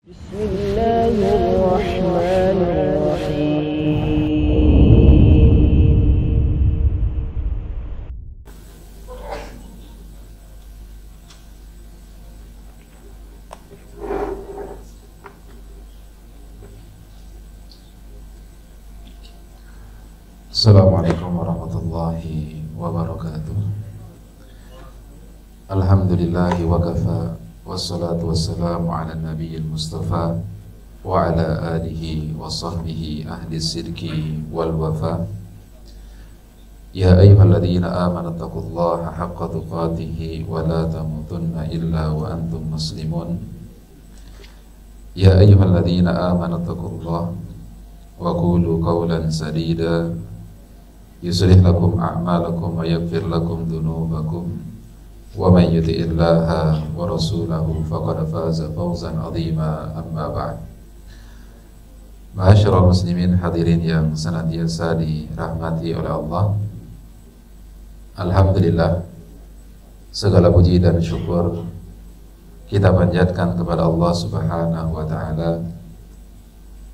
Bismillahirrahmanirrahim. Assalamualaikum warahmatullahi wabarakatuh. Alhamdulillahi wa kafa, wassalatu wassalamu ala nabiyil mustafa wa ala alihi wa sahbihi ahli sidki wal wafa. Ya ayyuhalladzina amanu taqullaha haqqa tuqatih wa la tamutunna illa wa antum muslimun. Ya ayyuhalladzina amanu taqullaha wa qulu qawlan sadida yuslih lakum a'malakum wa yaghfir lakum dhunubakum wa man yuti'illaha wa rasulahu faqad faza fawzan 'azima, amma ba'd. Ma'asyiral muslimin hadirin yang senantiasa dirahmati oleh Allah, alhamdulillah, segala puji dan syukur kita panjatkan kepada Allah Subhanahu wa taala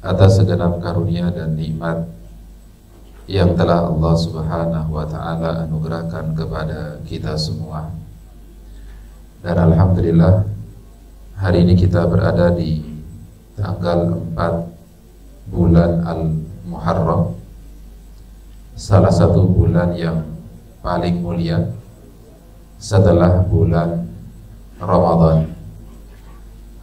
atas segenap karunia dan nikmat yang telah Allah Subhanahu wa ta'ala anugerahkan kepada kita semua. Dan alhamdulillah, hari ini kita berada di tanggal 4 bulan Al-Muharram, salah satu bulan yang paling mulia setelah bulan Ramadan.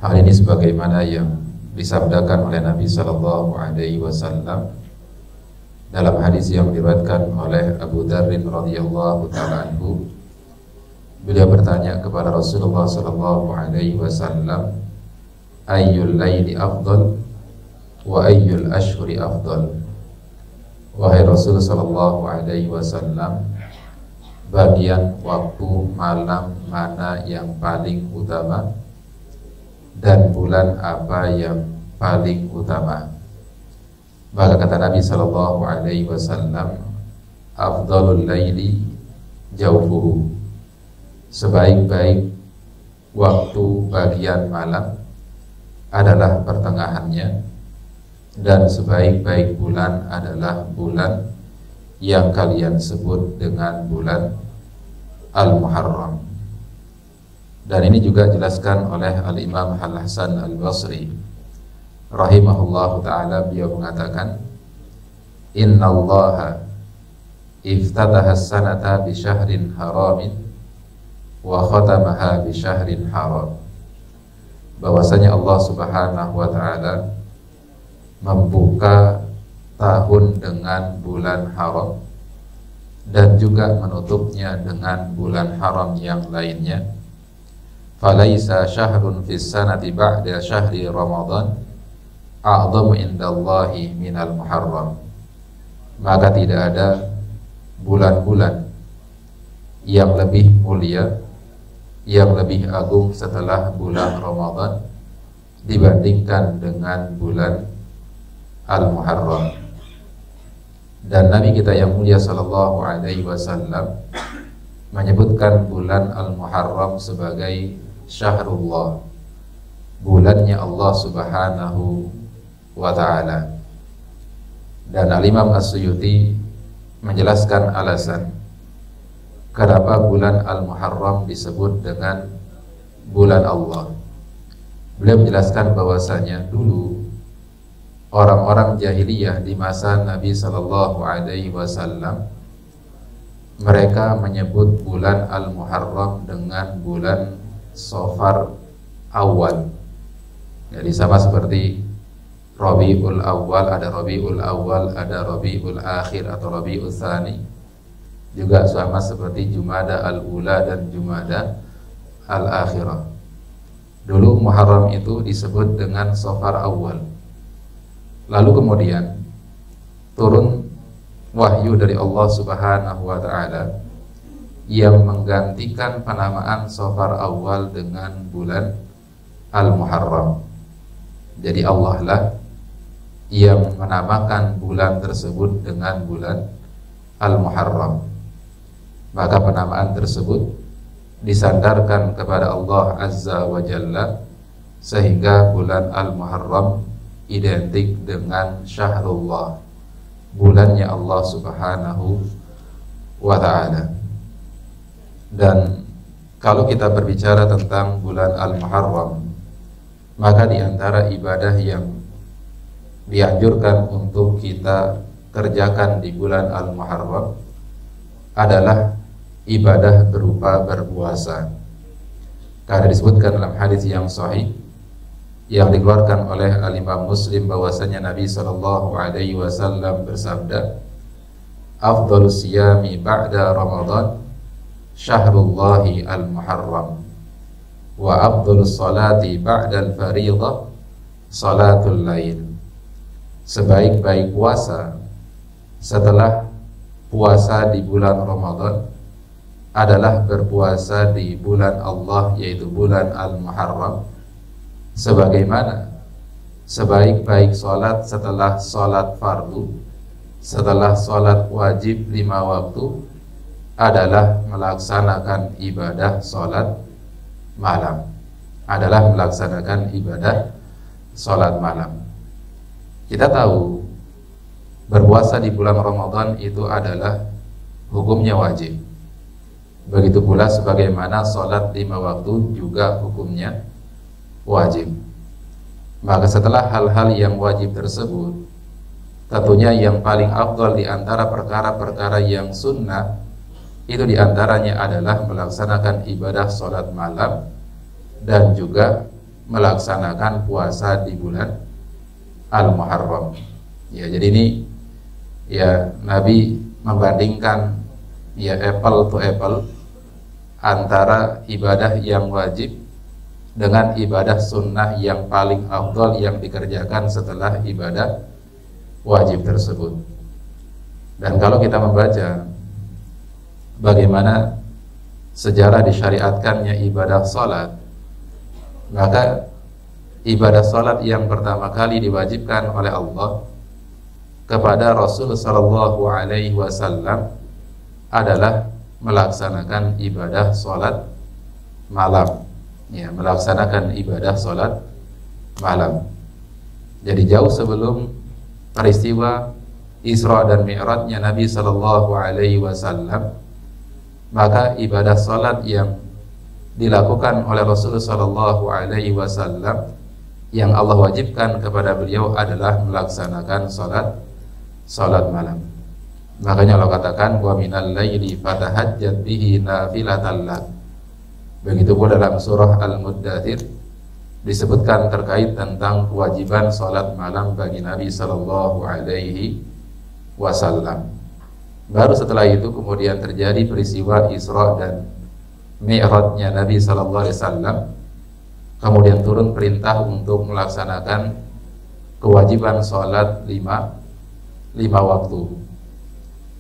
Hal ini sebagaimana yang disabdakan oleh Nabi sallallahu alaihi wasallam dalam hadis yang diriwayatkan oleh Abu Dzar radhiyallahu taala anhu. Beliau bertanya kepada Rasulullah sallallahu alaihi wasallam, ayyul laili afdal wa ayyul ashhuri afdal? Wahai Rasul sallallahu alaihi wasallam, bagian waktu malam mana yang paling utama dan bulan apa yang paling utama? Maka kata Nabi sallallahu alaihi wasallam, afdalul laili jawfuhu. Sebaik-baik waktu bagian malam adalah pertengahannya, dan sebaik-baik bulan adalah bulan yang kalian sebut dengan bulan Al-Muharram. Dan ini juga dijelaskan oleh Al-Imam Al-Hasan Al-Basri rahimahullahu ta'ala. Beliau mengatakan, innallaha iftataha as-sanata bi syahrin haramin wa khatamaha bi syahrin haram. Bahwasanya Allah Subhanahu wa ta'ala membuka tahun dengan bulan haram dan juga menutupnya dengan bulan haram yang lainnya. Falaisa syahrun fis sanati ba'da syahri Ramadan a'zamu indallahi minal Muharram. Maka tidak ada bulan-bulan yang lebih mulia, yang lebih agung setelah bulan Ramadan dibandingkan dengan bulan Al-Muharram. Dan Nabi kita yang mulia sallallahu alaihi wasallam menyebutkan bulan Al-Muharram sebagai syahrullah, bulannya Allah Subhanahu wa ta'ala. Dan Al-Imam As-Suyuti menjelaskan alasan kenapa bulan Al-Muharram disebut dengan bulan Allah. Beliau menjelaskan bahwasanya dulu orang-orang jahiliyah di masa Nabi sallallahu alaihi wasallam, mereka menyebut bulan Al-Muharram dengan bulan Safar Awal. Jadi sama seperti Rabiul Awal, ada Rabiul Awal, ada Rabiul Akhir atau Rabiul Tsani. Juga sama seperti Jumada Al-Ula dan Jumada Al-Akhirah. Dulu Muharram itu disebut dengan Safar Awal. Lalu kemudian turun wahyu dari Allah Subhanahu wa ta'ala yang menggantikan penamaan Safar Awal dengan bulan Al-Muharram. Jadi Allah lah yang menamakan bulan tersebut dengan bulan Al-Muharram. Maka penamaan tersebut disandarkan kepada Allah Azza wa Jalla sehingga bulan Al-Muharram identik dengan Syahrullah, bulannya Allah Subhanahu wa ta'ala. Dan kalau kita berbicara tentang bulan Al-Muharram, maka di antara ibadah yang dianjurkan untuk kita kerjakan di bulan Al-Muharram adalah ibadah berupa berpuasa. Karena disebutkan dalam hadis yang sahih yang dikeluarkan oleh Al-Imam Muslim bahwasanya Nabi sallallahu alaihi wasallam bersabda, "Afdhalus siyami ba'da Ramadan syahrullahi al-Muharram, wa afdhalus salati ba'da al-fariidah salatul lail." Sebaik-baik puasa setelah puasa di bulan Ramadan adalah berpuasa di bulan Allah, yaitu bulan Al-Muharram, sebagaimana sebaik-baik sholat setelah sholat fardu, setelah sholat wajib 5 waktu, adalah melaksanakan ibadah sholat malam, adalah melaksanakan ibadah sholat malam. Kita tahu berpuasa di bulan Ramadan itu adalah hukumnya wajib. Begitu pula sebagaimana sholat 5 waktu juga hukumnya wajib. Maka setelah hal-hal yang wajib tersebut, tentunya yang paling afdal di antara perkara-perkara yang sunnah itu diantaranya adalah melaksanakan ibadah sholat malam dan juga melaksanakan puasa di bulan Al-Muharram. Ya, jadi ini ya Nabi membandingkan ya apple to apple antara ibadah yang wajib dengan ibadah sunnah yang paling afdal yang dikerjakan setelah ibadah wajib tersebut. Dan kalau kita membaca bagaimana sejarah disyariatkannya ibadah salat, maka ibadah salat yang pertama kali diwajibkan oleh Allah kepada Rasul sallallahu alaihi wasallam adalah melaksanakan ibadah salat malam. Ya, melaksanakan ibadah salat malam. Jadi jauh sebelum peristiwa Isra dan Mi'rajnya Nabi sallallahu alaihi wasallam, maka ibadah salat yang dilakukan oleh Rasul sallallahu alaihi wasallam yang Allah wajibkan kepada beliau adalah melaksanakan salat malam. Makanya Allah katakan wa minal laili fatahajjat bihi nafilatan lak. Begitu pula dalam surah Al-Muddathir disebutkan terkait tentang kewajiban salat malam bagi Nabi sallallahu alaihi wasallam. Baru setelah itu kemudian terjadi peristiwa Isra dan Mi'rajnya Nabi sallallahu alaihi wasallam. Kemudian turun perintah untuk melaksanakan kewajiban sholat 5 waktu.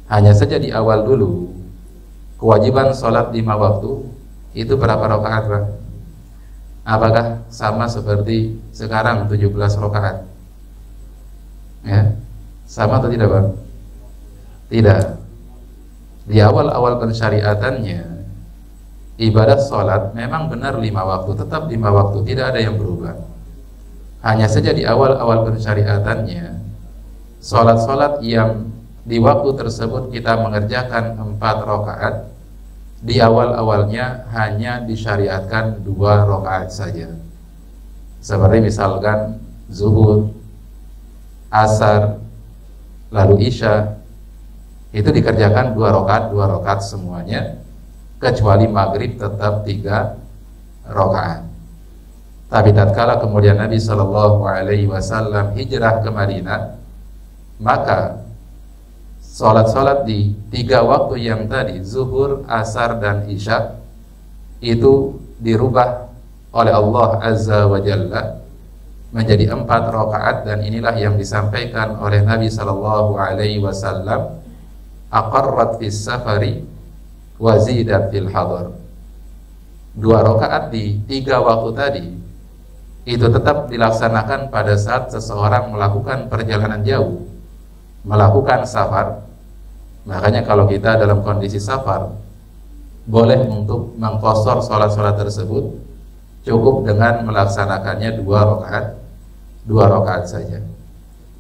Hanya saja di awal dulu kewajiban sholat 5 waktu itu berapa rakaat, Bang? Apakah sama seperti sekarang 17 rakaat? Ya, sama atau tidak, Bang? Tidak. Di awal-awal pensyariatannya ibadah sholat memang benar 5 waktu, tetap 5 waktu, tidak ada yang berubah. Hanya saja di awal-awal pensyariatannya sholat-sholat yang di waktu tersebut kita mengerjakan 4 rakaat, di awal-awalnya hanya disyariatkan 2 rakaat saja. Seperti misalkan zuhur, asar, lalu isya, itu dikerjakan 2 rakaat semuanya, kecuali maghrib tetap 3 rakaat. Tapi tatkala kemudian Nabi sallallahu alaihi wasallam hijrah ke Madinah, maka salat-salat di 3 waktu yang tadi, zuhur, asar dan isya, itu dirubah oleh Allah azza wa jalla menjadi 4 rakaat. Dan inilah yang disampaikan oleh Nabi sallallahu alaihi wasallam, aqarrat fis safari wazidat fil hadar. 2 rakaat di 3 waktu tadi itu tetap dilaksanakan pada saat seseorang melakukan perjalanan jauh, melakukan safar. Makanya kalau kita dalam kondisi safar, boleh untuk mengqashar sholat-sholat tersebut cukup dengan melaksanakannya dua rakaat saja.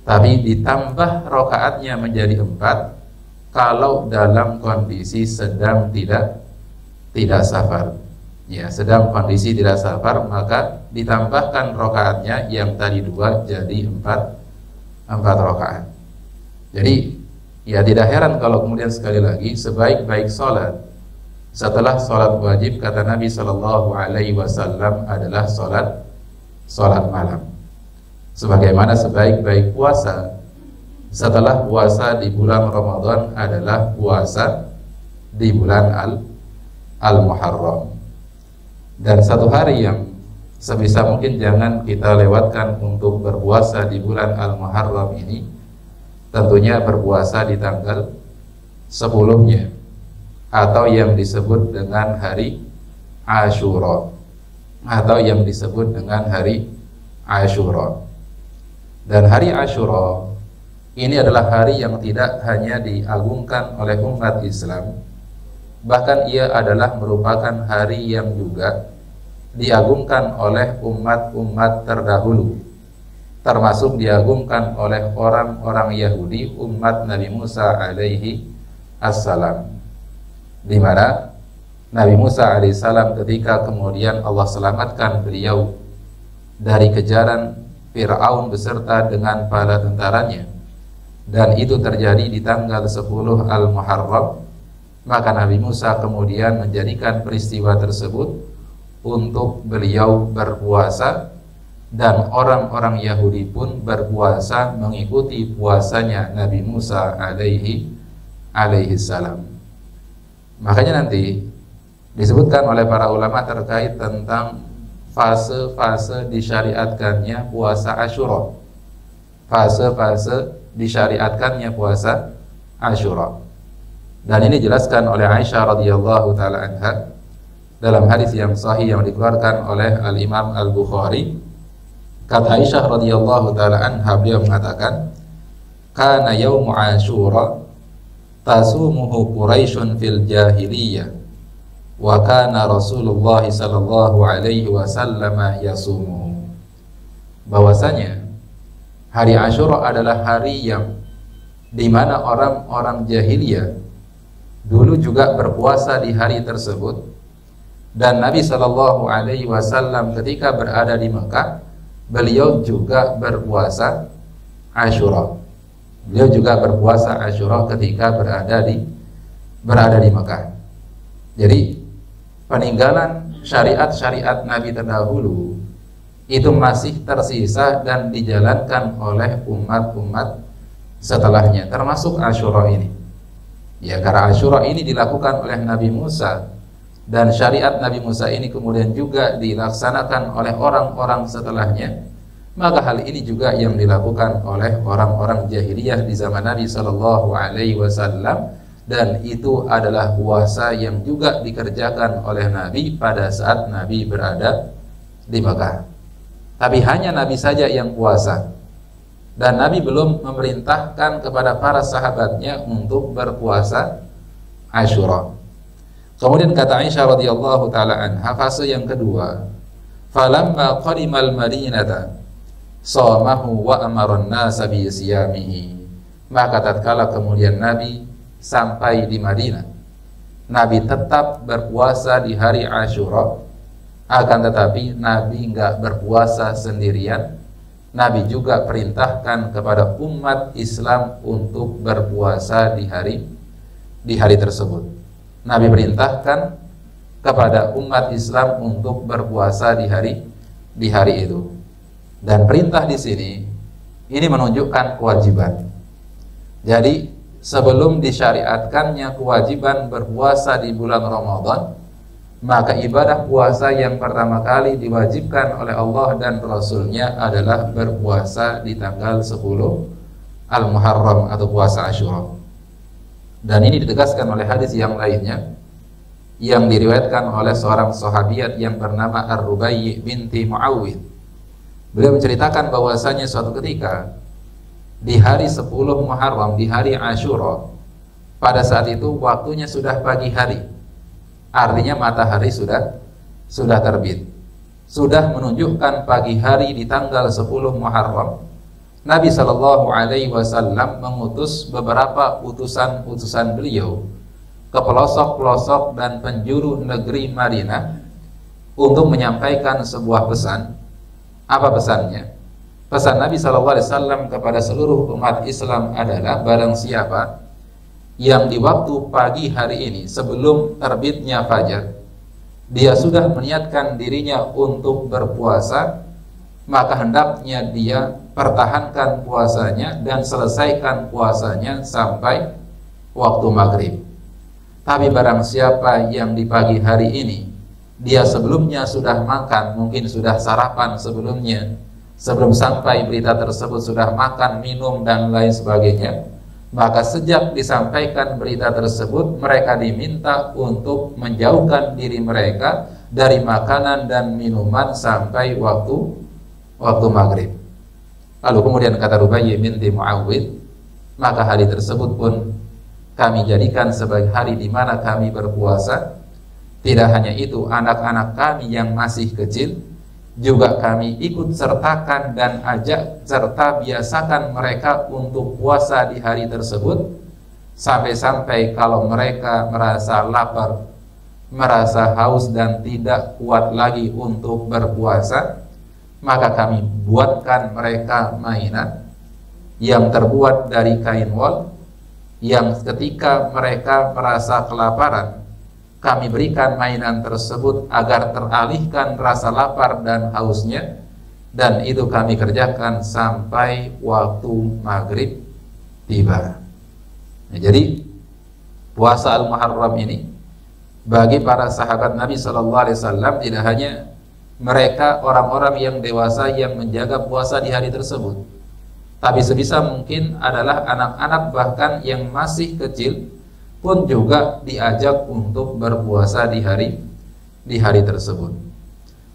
Tapi ditambah rakaatnya menjadi 4 kalau dalam kondisi sedang tidak safar. Ya, sedang kondisi tidak safar, maka ditambahkan rakaatnya yang tadi 2 jadi 4 rakaat. Jadi ya tidak heran kalau kemudian sekali lagi sebaik-baik sholat setelah sholat wajib, kata Nabi Shallallahu Alaihi Wasallam, adalah sholat malam. Sebagaimana sebaik-baik puasa setelah puasa di bulan Ramadan adalah puasa di bulan Al-Muharram. Dan satu hari yang sebisa mungkin jangan kita lewatkan untuk berpuasa di bulan Al-Muharram ini, tentunya berpuasa di tanggal 10-nya, atau yang disebut dengan hari Ashura, atau yang disebut dengan hari Ashura. Dan hari Ashura ini adalah hari yang tidak hanya diagungkan oleh umat Islam, bahkan ia adalah merupakan hari yang juga diagungkan oleh umat-umat terdahulu, termasuk diagungkan oleh orang-orang Yahudi, umat Nabi Musa alaihi assalam, di mana Nabi Musa alaihi salam ketika kemudian Allah selamatkan beliau dari kejaran Fir'aun beserta dengan para tentaranya, dan itu terjadi di tanggal 10 Al-Muharram, maka Nabi Musa kemudian menjadikan peristiwa tersebut untuk beliau berpuasa, dan orang-orang Yahudi pun berpuasa mengikuti puasanya Nabi Musa alaihi salam. Makanya nanti disebutkan oleh para ulama terkait tentang fase-fase disyariatkannya puasa Asyura. Fase-fase disyariatkannya puasa Asyura. Dan ini dijelaskan oleh Aisyah radhiyallahu taala anha dalam hadis yang sahih yang dikeluarkan oleh Al-Imam Al-Bukhari. Kata Aisyah radhiyallahu taala anha, beliau mengatakan, "Kana yaumu Asyura tasumuhu Quraisyun fil jahiliyah wa kana Rasulullah sallallahu alaihi wasallam yasumuhu." Bahwasanya hari Asyura adalah hari yang dimana orang-orang jahiliyah dulu juga berpuasa di hari tersebut, dan Nabi Shallallahu Alaihi Wasallam ketika berada di Mekah, beliau juga berpuasa Asyura. Beliau juga berpuasa Asyura ketika berada di Mekah. Jadi peninggalan syariat-syariat Nabi terdahulu itu masih tersisa dan dijalankan oleh umat-umat setelahnya, termasuk Asyura ini. Ya, karena Asyura ini dilakukan oleh Nabi Musa, dan syariat Nabi Musa ini kemudian juga dilaksanakan oleh orang-orang setelahnya, maka hal ini juga yang dilakukan oleh orang-orang jahiliyah di zaman Nabi Shallallahu Alaihi Wasallam, dan itu adalah puasa yang juga dikerjakan oleh Nabi pada saat Nabi berada di Mekah. Tapi hanya Nabi saja yang puasa, dan Nabi belum memerintahkan kepada para sahabatnya untuk berpuasa Asyura. Kemudian kata Aisyah radhiyallahu taala anha, fase yang kedua, falamma qadimal madinata shamahu wa amara an-nasa bi siyamihi. Maka tatkala kemudian Nabi sampai di Madinah, Nabi tetap berpuasa di hari Asyura, akan tetapi Nabi enggak berpuasa sendirian. Nabi juga perintahkan kepada umat Islam untuk berpuasa di hari tersebut. Nabi perintahkan kepada umat Islam untuk berpuasa di hari itu. Dan perintah di sini ini menunjukkan kewajiban. Jadi sebelum disyariatkannya kewajiban berpuasa di bulan Ramadan, maka ibadah puasa yang pertama kali diwajibkan oleh Allah dan Rasulnya adalah berpuasa di tanggal 10 Al-Muharram atau puasa Asyura. Dan ini ditegaskan oleh hadis yang lainnya yang diriwayatkan oleh seorang sahabiat yang bernama Ar-Rubayyi binti Muawwidh. Beliau menceritakan bahwasanya suatu ketika di hari 10 Muharram, di hari Asyura, pada saat itu waktunya sudah pagi hari. Artinya matahari sudah terbit. sudah menunjukkan pagi hari di tanggal 10 Muharram, Nabi Shallallahu Alaihi Wasallam mengutus beberapa utusan beliau ke pelosok-pelosok dan penjuru negeri Madinah untuk menyampaikan sebuah pesan. Apa pesannya? Pesan Nabi Shallallahu Alaihi Wasallam kepada seluruh umat Islam adalah, barang siapa yang di waktu pagi hari ini sebelum terbitnya fajar dia sudah meniatkan dirinya untuk berpuasa, maka hendaknya dia pertahankan puasanya dan selesaikan puasanya sampai waktu maghrib. Tapi barang siapa yang di pagi hari ini dia sebelumnya sudah makan, mungkin sudah sarapan sebelumnya, sebelum sampai berita tersebut sudah makan, minum dan lain sebagainya, maka sejak disampaikan berita tersebut mereka diminta untuk menjauhkan diri mereka dari makanan dan minuman sampai waktu maghrib. Lalu kemudian kata Rubayy binti Muawwidh, maka hari tersebut pun kami jadikan sebagai hari di mana kami berpuasa. Tidak hanya itu, anak-anak kami yang masih kecil juga kami ikut sertakan dan ajak serta biasakan mereka untuk puasa di hari tersebut, sampai-sampai kalau mereka merasa lapar, merasa haus dan tidak kuat lagi untuk berpuasa, maka kami buatkan mereka mainan yang terbuat dari kain wol, yang ketika mereka merasa kelaparan kami berikan mainan tersebut agar teralihkan rasa lapar dan hausnya, dan itu kami kerjakan sampai waktu maghrib tiba. Nah, jadi puasa Al-Muharram ini bagi para sahabat Nabi Sallallahu Alaihi Wasallam tidak hanya mereka orang-orang yang dewasa yang menjaga puasa di hari tersebut, tapi sebisa mungkin adalah anak-anak bahkan yang masih kecil pun juga diajak untuk berpuasa di hari tersebut.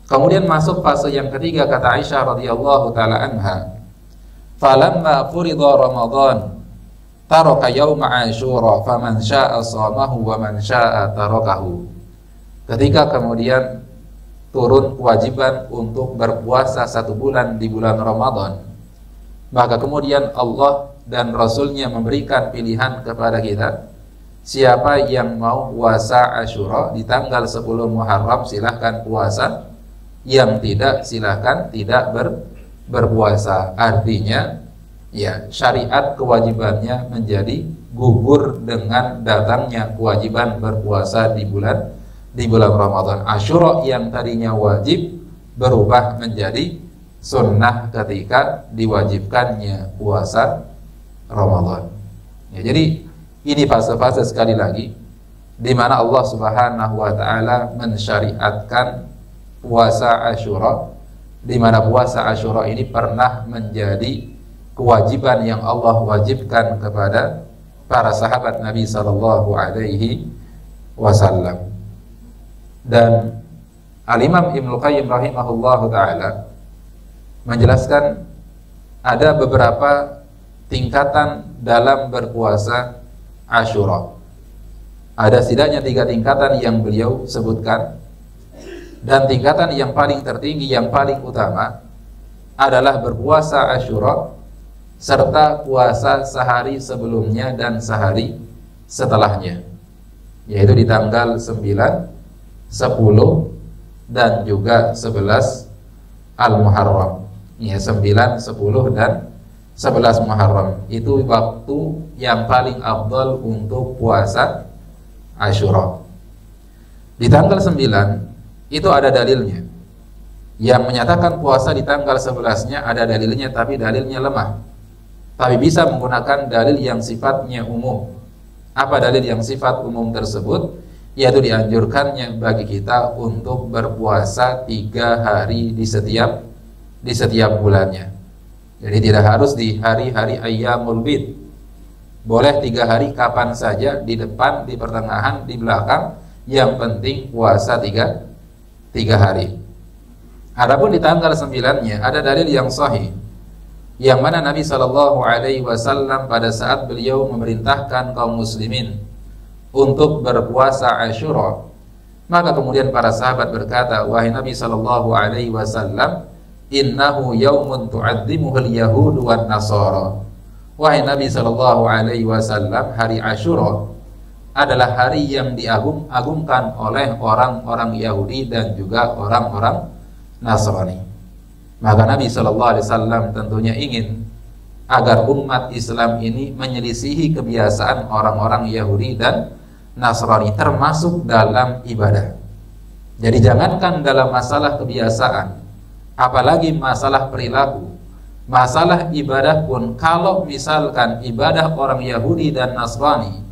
Kemudian masuk fase yang ketiga, kata Aisyah radhiyallahu taala anha, "Falamma furida Ramadan taraka yauma Asyura faman syaa'a shamahu wa man syaa'a tarakahu." Ketika kemudian turun kewajiban untuk berpuasa 1 bulan di bulan Ramadan, maka kemudian Allah dan Rasulnya memberikan pilihan kepada kita, siapa yang mau puasa Asyura di tanggal 10 Muharram silahkan puasa, yang tidak silahkan tidak berpuasa. Artinya ya, syariat kewajibannya menjadi gugur dengan datangnya kewajiban berpuasa di bulan Ramadan. Asyura yang tadinya wajib berubah menjadi sunnah ketika diwajibkannya puasa Ramadan. Ya, jadi ini fase-fase sekali lagi di mana Allah Subhanahu wa taala mensyariatkan puasa Asyura, di mana puasa Asyura ini pernah menjadi kewajiban yang Allah wajibkan kepada para sahabat Nabi sallallahu alaihi wasallam. Dan Al-Imam Ibnu Qayyim rahimahullahu taala menjelaskan ada beberapa tingkatan dalam berpuasa Asyura. Ada setidaknya 3 tingkatan yang beliau sebutkan, dan tingkatan yang paling tertinggi, yang paling utama adalah berpuasa Asyura serta puasa sehari sebelumnya dan sehari setelahnya, yaitu di tanggal 9, 10 dan juga 11 Al-Muharram. Ya, 9, 10 dan 11 Muharram itu waktu yang paling afdal untuk puasa Asyura. Di tanggal 9 itu ada dalilnya. Yang menyatakan puasa di tanggal 11-nya ada dalilnya, tapi dalilnya lemah. Tapi bisa menggunakan dalil yang sifatnya umum. Apa dalil yang sifat umum tersebut? Yaitu dianjurkannya bagi kita untuk berpuasa 3 hari di setiap bulannya. Jadi tidak harus di hari-hari Ayyamul Bid. Boleh 3 hari kapan saja, di depan, di pertengahan, di belakang. Yang penting puasa 3 hari. Adapun di tanggal 9-nya ada dalil yang sahih, yang mana Nabi Shallallahu Alaihi Wasallam pada saat beliau memerintahkan kaum muslimin untuk berpuasa Asyura, Maka kemudian para sahabat berkata, wahai Nabi sallallahu alaihi wasallam, innahu yaumun tu'azzimuhul yahudu wan nasara. Wahai Nabi sallallahu alaihi wasallam, hari Asyura adalah hari yang diagung-agungkan oleh orang-orang Yahudi dan juga orang-orang Nasrani. Maka Nabi sallallahu alaihi wasallam tentunya ingin agar umat Islam ini menyelisihi kebiasaan orang-orang Yahudi dan Nasrani, termasuk dalam ibadah. Jadi jangankan dalam masalah kebiasaan, apalagi masalah perilaku, masalah ibadah pun, kalau misalkan ibadah orang Yahudi dan Nasrani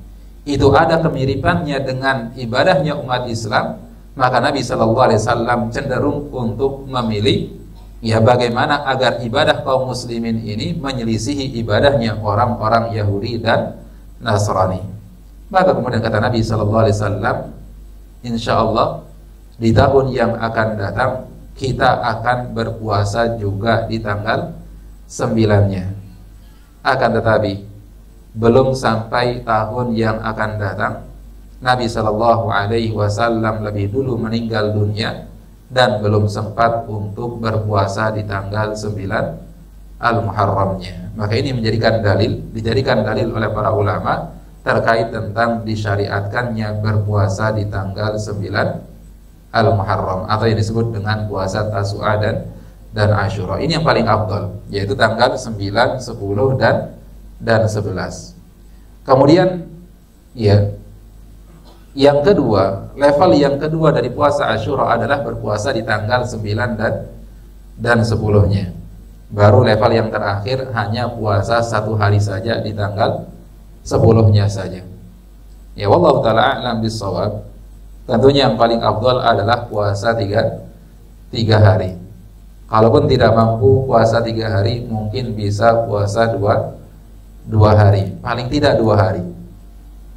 itu ada kemiripannya dengan ibadahnya umat Islam, maka Nabi Shallallahu Alaihi Wasallam cenderung untuk memilih ya bagaimana agar ibadah kaum muslimin ini menyelisihi ibadahnya orang-orang Yahudi dan Nasrani. Maka kemudian kata Nabi Shallallahu Alaihi Wasallam, insya Allah di tahun yang akan datang kita akan berpuasa juga di tanggal 9-nya. Akan tetapi belum sampai tahun yang akan datang, Nabi Shallallahu Alaihi Wasallam lebih dulu meninggal dunia dan belum sempat untuk berpuasa di tanggal 9 Al-Muharramnya. Maka ini dijadikan dalil oleh para ulama terkait tentang disyariatkannya berpuasa di tanggal 9 Al-Muharram, atau yang disebut dengan puasa Tasu'a dan Asyura. Ini yang paling afdal, yaitu tanggal 9, 10 dan 11. Kemudian ya, yang kedua, level yang kedua dari puasa Asyura adalah berpuasa di tanggal 9 dan 10-nya. Baru level yang terakhir hanya puasa 1 hari saja di tanggal 10-nya saja. Ya, wallahu ta'ala a'lam bissawab. Tentunya yang paling afdal adalah puasa 3 hari. Kalaupun tidak mampu puasa 3 hari, mungkin bisa puasa 2 hari. Paling tidak 2 hari.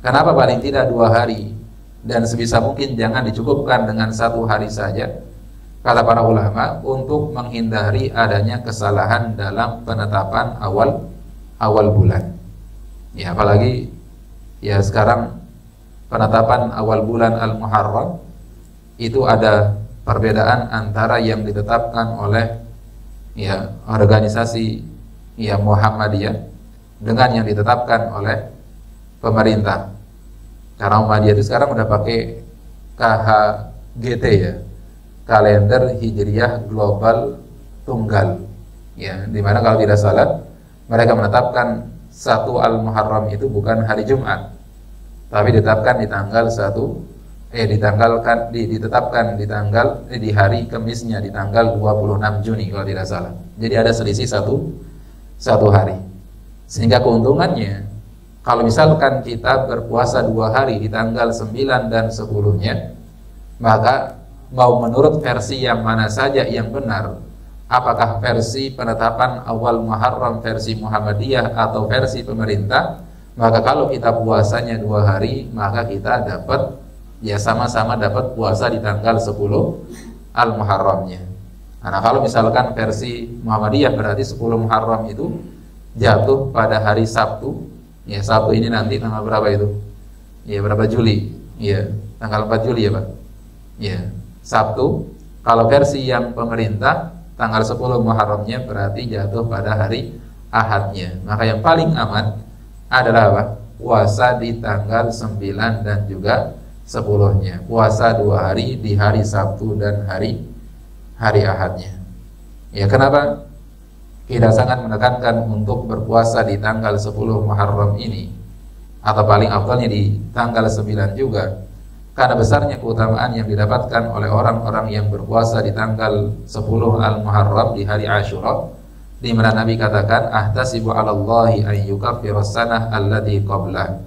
Kenapa paling tidak 2 hari? Dan sebisa mungkin jangan dicukupkan dengan 1 hari saja. Kata para ulama, untuk menghindari adanya kesalahan dalam penetapan awal bulan. Ya, apalagi ya sekarang penetapan awal bulan Al-Muharram itu ada perbedaan antara yang ditetapkan oleh ya organisasi ya Muhammadiyah dengan yang ditetapkan oleh pemerintah. Karena Muhammadiyah itu sekarang udah pakai KHGT ya, kalender Hijriyah Global Tunggal. Ya, dimana kalau tidak salah mereka menetapkan 1 Al-Muharram itu bukan hari Jumat, tapi ditetapkan di tanggal 1 ditetapkan di hari Kemisnya, di tanggal 26 Juni kalau tidak salah. Jadi ada selisih satu hari. Sehingga keuntungannya kalau misalkan kita berpuasa 2 hari di tanggal 9 dan 10-nya, maka mau menurut versi yang mana saja yang benar, apakah versi penetapan awal Muharram versi Muhammadiyah atau versi pemerintah, maka kalau kita puasanya 2 hari, maka kita dapat ya sama-sama dapat puasa di tanggal 10 Al-Muharramnya. Nah, kalau misalkan versi Muhammadiyah berarti 10 Muharram itu jatuh pada hari Sabtu. Ya, Sabtu ini nanti tanggal berapa itu? Ya, berapa Juli? Ya, tanggal 4 Juli ya, Pak. Ya, Sabtu. Kalau versi yang pemerintah tanggal 10 Muharramnya berarti jatuh pada hari Ahadnya. Maka yang paling aman adalah apa? Puasa di tanggal 9 dan juga 10-nya. Puasa 2 hari di hari Sabtu dan hari Ahadnya. Ya, kenapa kita sangat menekankan untuk berpuasa di tanggal 10 Muharram ini, atau paling afdalnya di tanggal 9 juga? Karena besarnya keutamaan yang didapatkan oleh orang-orang yang berpuasa di tanggal 10 Al-Muharram di hari Asyura, di mana Nabi katakan, ahtasibu 'alallahi an yukaffiras sanah allati qablah.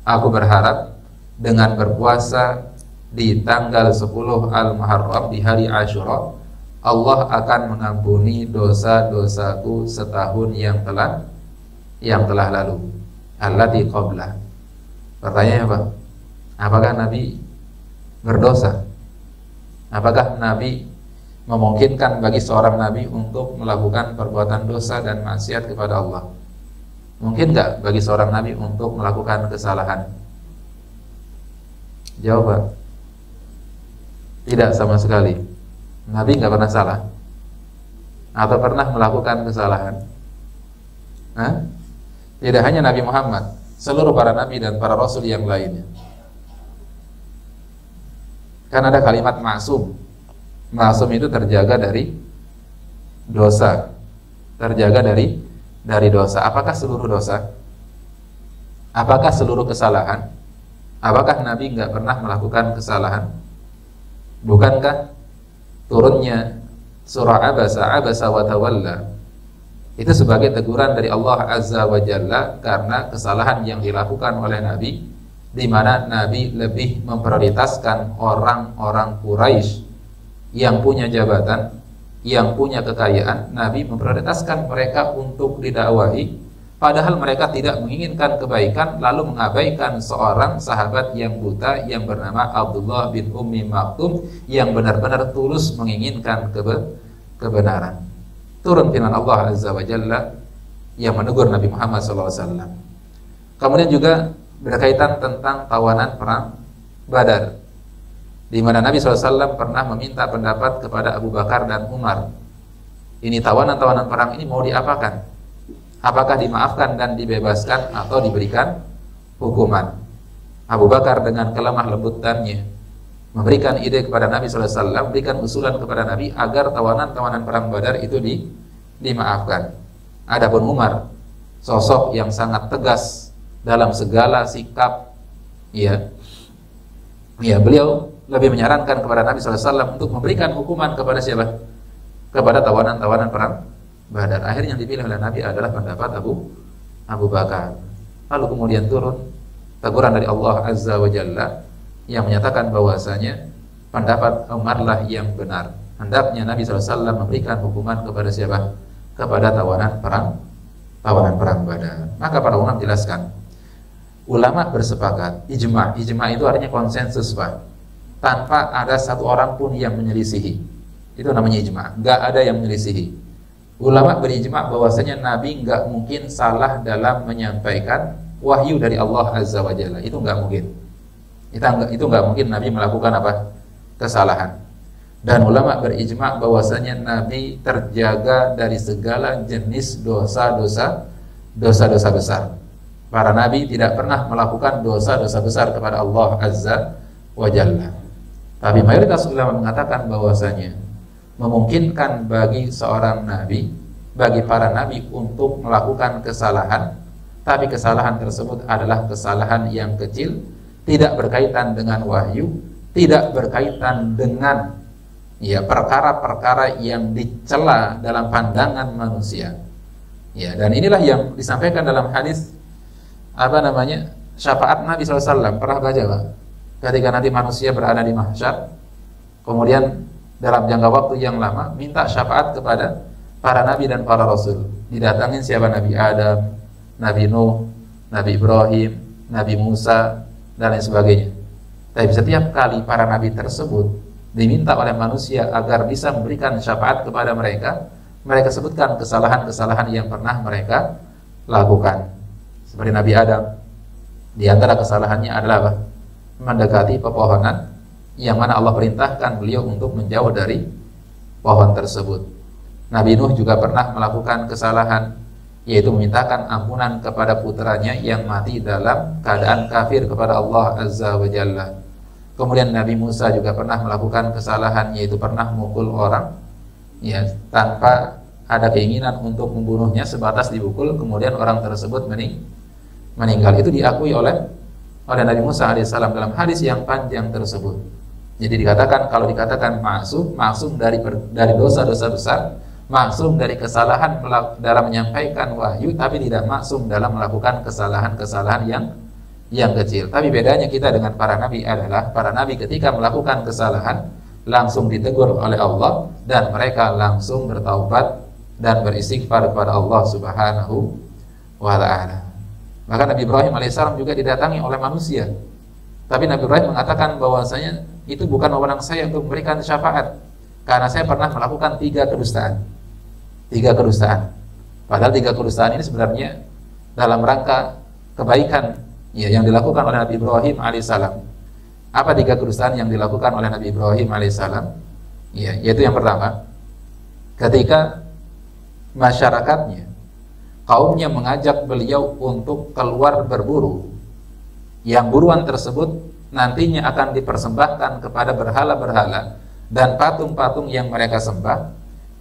Aku berharap dengan berpuasa di tanggal 10 Al-Muharram di hari Asyura, Allah akan mengampuni dosa-dosaku setahun yang telah lalu. Allati qablah. Pertanyaannya apa? Apakah Nabi berdosa? Apakah Nabi memungkinkan bagi seorang Nabi untuk melakukan perbuatan dosa dan maksiat kepada Allah? Mungkin nggak bagi seorang Nabi untuk melakukan kesalahan? Jawaban. Tidak sama sekali. Nabi nggak pernah salah atau pernah melakukan kesalahan. Hah? Tidak hanya Nabi Muhammad, seluruh para nabi dan para rasul yang lainnya. Kan ada kalimat maksum. Maksum itu terjaga dari dosa. Terjaga dari dosa. Apakah seluruh dosa? Apakah seluruh kesalahan? Apakah Nabi nggak pernah melakukan kesalahan? Bukankah turunnya surah Abasa wa Tawalla itu sebagai teguran dari Allah Azza wa Jalla karena kesalahan yang dilakukan oleh Nabi, di mana Nabi lebih memprioritaskan orang-orang Quraisy yang punya jabatan, yang punya kekayaan. Nabi memprioritaskan mereka untuk didakwahi, padahal mereka tidak menginginkan kebaikan, lalu mengabaikan seorang sahabat yang buta yang bernama Abdullah bin Ummi Maktum yang benar-benar tulus menginginkan kebenaran. Turun firman Allah Azza wa Jalla yang menegur Nabi Muhammad SAW. Kemudian juga berkaitan tentang tawanan perang Badar, di mana Nabi SAW pernah meminta pendapat kepada Abu Bakar dan Umar. Ini tawanan-tawanan perang ini mau diapakan? Apakah dimaafkan dan dibebaskan atau diberikan hukuman? Abu Bakar dengan kelemah lembutannya memberikan ide kepada Nabi SAW, berikan usulan kepada Nabi agar tawanan-tawanan perang Badar itu dimaafkan. Adapun Umar, sosok yang sangat tegas dalam segala sikap, beliau lebih menyarankan kepada Nabi SAW untuk memberikan hukuman kepada siapa? Kepada tawanan-tawanan perang Badar. Akhirnya yang dipilih oleh Nabi adalah pendapat Abu Bakar. Lalu kemudian turun teguran dari Allah Azza wa Jalla yang menyatakan bahwasanya pendapat Umarlah yang benar. Hendaknya Nabi SAW memberikan hukuman kepada siapa? Kepada tawanan perang Badar. Maka para ulama menjelaskan, ulama bersepakat, ijma itu artinya konsensus, Pak, tanpa ada satu orang pun yang menyelisihi. Itu namanya ijma, nggak ada yang menyelisihi. Ulama berijma bahwasanya Nabi nggak mungkin salah dalam menyampaikan wahyu dari Allah Azza wa Jalla. Itu nggak mungkin. Itu nggak mungkin Nabi melakukan kesalahan. Dan ulama berijma bahwasanya Nabi terjaga dari segala jenis dosa-dosa besar. Para nabi tidak pernah melakukan dosa-dosa besar kepada Allah Azza wa Jalla. Tapi mayoritas ulama mengatakan bahwasanya memungkinkan bagi seorang nabi, bagi para nabi untuk melakukan kesalahan, tapi kesalahan tersebut adalah kesalahan yang kecil, tidak berkaitan dengan wahyu, tidak berkaitan dengan perkara-perkara yang dicela dalam pandangan manusia. Dan inilah yang disampaikan dalam hadis syafaat Nabi SAW. Pernah baca, Pak? Ketika nanti manusia berada di mahsyar, kemudian dalam jangka waktu yang lama minta syafaat kepada para nabi dan para rasul. Didatangin siapa? Nabi Adam, Nabi Nuh, Nabi Ibrahim, Nabi Musa, dan lain sebagainya. Tapi setiap kali para nabi tersebut diminta oleh manusia agar bisa memberikan syafaat kepada mereka, mereka sebutkan kesalahan-kesalahan yang pernah mereka lakukan. Seperti Nabi Adam, di antara kesalahannya adalah mendekati pepohonan yang mana Allah perintahkan beliau untuk menjauh dari pohon tersebut. Nabi Nuh juga pernah melakukan kesalahan, yaitu memintakan ampunan kepada putranya yang mati dalam keadaan kafir kepada Allah Azza wa Jalla. Kemudian Nabi Musa juga pernah melakukan kesalahan, yaitu pernah memukul orang tanpa ada keinginan untuk membunuhnya, sebatas dipukul kemudian orang tersebut meninggal. Itu diakui oleh Nabi Musa alaihissalam dalam hadis yang panjang tersebut. Jadi dikatakan, kalau dikatakan maksum dari dosa-dosa besar, maksum dari kesalahan dalam menyampaikan wahyu, tapi tidak maksum dalam melakukan kesalahan-kesalahan yang kecil. Tapi bedanya kita dengan para nabi adalah, para nabi ketika melakukan kesalahan langsung ditegur oleh Allah dan mereka langsung bertaubat dan beristighfar kepada Allah Subhanahu wa ta'ala. Maka Nabi Ibrahim alaihissalam juga didatangi oleh manusia, tapi Nabi Ibrahim mengatakan bahwasanya itu bukan wewenang saya untuk memberikan syafaat, karena saya pernah melakukan 3 kedustaan. Padahal 3 kedustaan ini sebenarnya dalam rangka kebaikan yang dilakukan oleh Nabi Ibrahim alaihissalam. Apa 3 kedustaan yang dilakukan oleh Nabi Ibrahim alaihissalam? Ya, yaitu yang pertama, ketika masyarakatnya, kaumnya mengajak beliau untuk keluar berburu, yang buruan tersebut nantinya akan dipersembahkan kepada berhala-berhala dan patung-patung yang mereka sembah,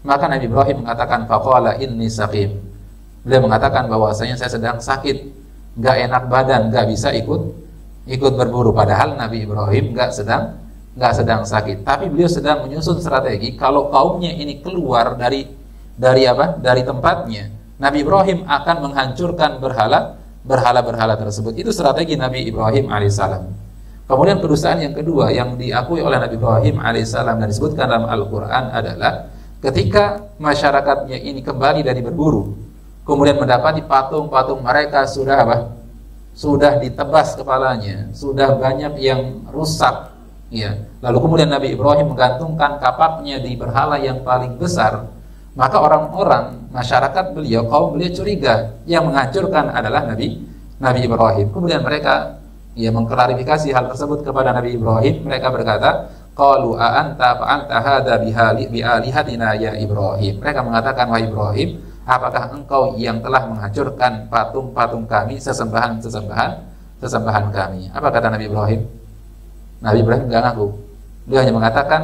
maka Nabi Ibrahim mengatakan faqala inni saqim. Beliau mengatakan bahwasanya saya sedang sakit, nggak enak badan, nggak bisa ikut berburu. Padahal Nabi Ibrahim nggak sedang sakit, tapi beliau sedang menyusun strategi kalau kaumnya ini keluar dari tempatnya, Nabi Ibrahim akan menghancurkan berhala tersebut. Itu strategi Nabi Ibrahim alaihissalam. Kemudian kedustaan yang kedua yang diakui oleh Nabi Ibrahim alaihissalam dan disebutkan dalam Al-Quran adalah ketika masyarakatnya ini kembali dari berburu, kemudian mendapati patung-patung mereka sudah ditebas kepalanya, sudah banyak yang rusak, ya. Lalu kemudian Nabi Ibrahim menggantungkan kapaknya di berhala yang paling besar, maka orang-orang masyarakat beliau, kaum beliau curiga yang menghancurkan adalah Nabi Ibrahim. Kemudian mereka mengklarifikasi hal tersebut kepada Nabi Ibrahim. Mereka berkata, qalu a anta fa'alta hadza bi alihatina ya Ibrahim. Mereka mengatakan, wahai Ibrahim, apakah engkau yang telah menghancurkan patung-patung kami, sesembahan kami? Apa kata Nabi Ibrahim? Nabi Ibrahim enggak ngaku. Dia hanya mengatakan,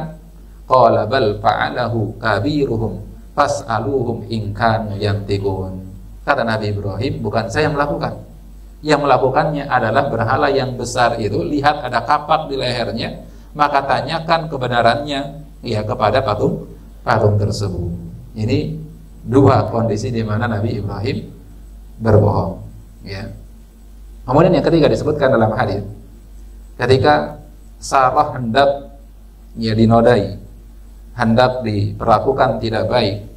qala bal fa'alahu kabiruhum fas'aluhum in kanu yantiqun. Kata Nabi Ibrahim, bukan saya yang melakukan. Yang melakukannya adalah berhala yang besar itu. Lihat ada kapak di lehernya, maka tanyakan kebenarannya kepada patung tersebut. Ini dua kondisi di mana Nabi Ibrahim berbohong, ya. Kemudian yang ketiga disebutkan dalam hadis, ketika Sarah hendak dinodai, hendak diperlakukan tidak baik,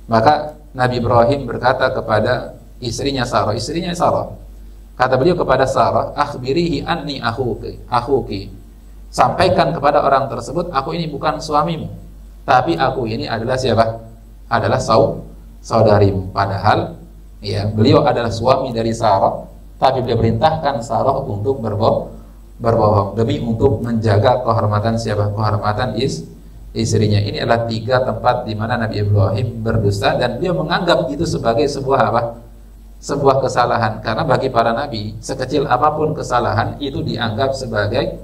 maka Nabi Ibrahim berkata kepada istrinya Sarah, kata beliau kepada Sarah, akhbirihi anni akhuki, sampaikan kepada orang tersebut, aku ini bukan suamimu, tapi aku ini adalah siapa? Adalah saudarimu. Padahal beliau adalah suami dari Sarah, tapi beliau perintahkan Sarah untuk berbohong demi untuk menjaga kehormatan siapa? Kehormatan istrinya. Ini adalah 3 tempat di mana Nabi Ibrahim berdusta, dan beliau menganggap itu sebagai sebuah kesalahan, karena bagi para nabi sekecil apapun kesalahan itu dianggap sebagai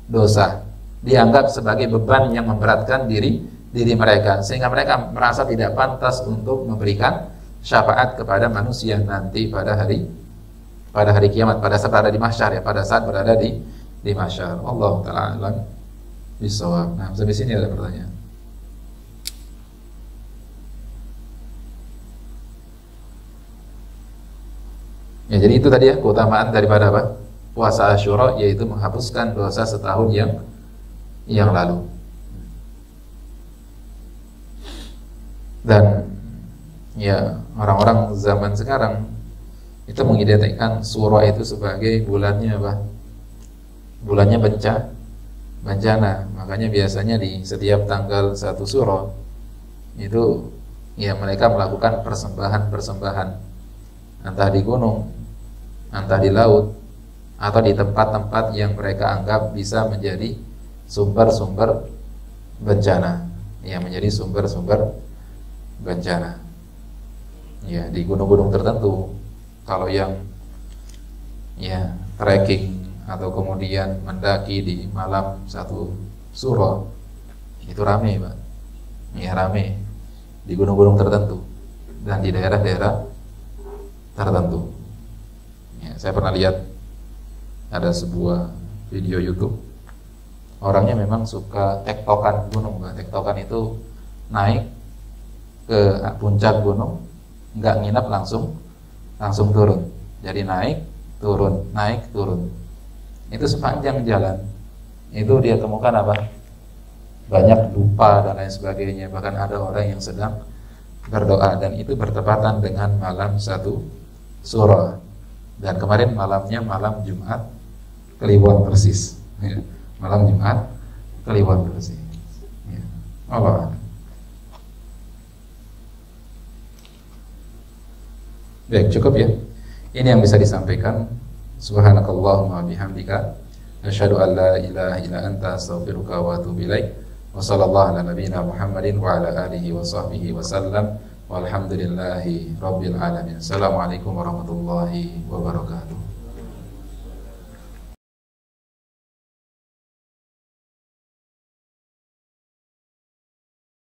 dosa, dianggap sebagai beban yang memberatkan diri mereka, sehingga mereka merasa tidak pantas untuk memberikan syafaat kepada manusia nanti pada hari kiamat, pada saat berada di mahsyar, pada saat berada di mahsyar. Allah taala alam bisawab. Nah, sampai sini ada pertanyaan. Ya, jadi itu tadi keutamaan daripada puasa Asyura, yaitu menghapuskan dosa setahun yang lalu. Dan orang-orang zaman sekarang itu mengidentikan Syura itu sebagai bulannya bulannya bencana. Makanya biasanya di setiap tanggal 1 Syura itu mereka melakukan persembahan entah di gunung, entah di laut, atau di tempat-tempat yang mereka anggap bisa menjadi sumber-sumber bencana, menjadi sumber-sumber bencana. Ya, di gunung-gunung tertentu, kalau yang trekking atau kemudian mendaki di malam 1 Syura itu rame, Pak. Rame di gunung-gunung tertentu dan di daerah-daerah tertentu. Saya pernah lihat ada sebuah video YouTube, orangnya memang suka tektokan gunung, Pak. Tektokan itu naik ke puncak gunung, nggak nginap, langsung turun. Jadi naik turun. Itu sepanjang jalan itu dia temukan banyak dupa dan lain sebagainya. Bahkan ada orang yang sedang berdoa, dan itu bertepatan dengan malam 1 Syura. Dan kemarin malamnya malam Jumat Kliwon persis. Malam Jumat Kliwon persis. Allah. Baik, cukup ya. Ini yang bisa disampaikan. Subhanakallahumma bihamdika Asyhadu an la ilaha illa anta astaghfiruka wa atubu ilaik. Wa sallallahu ala nabiyyina Muhammadin wa ala alihi wa sahbihi wa sallam. Walhamdulillahi rabbil alamin. Assalamualaikum warahmatullahi wabarakatuh.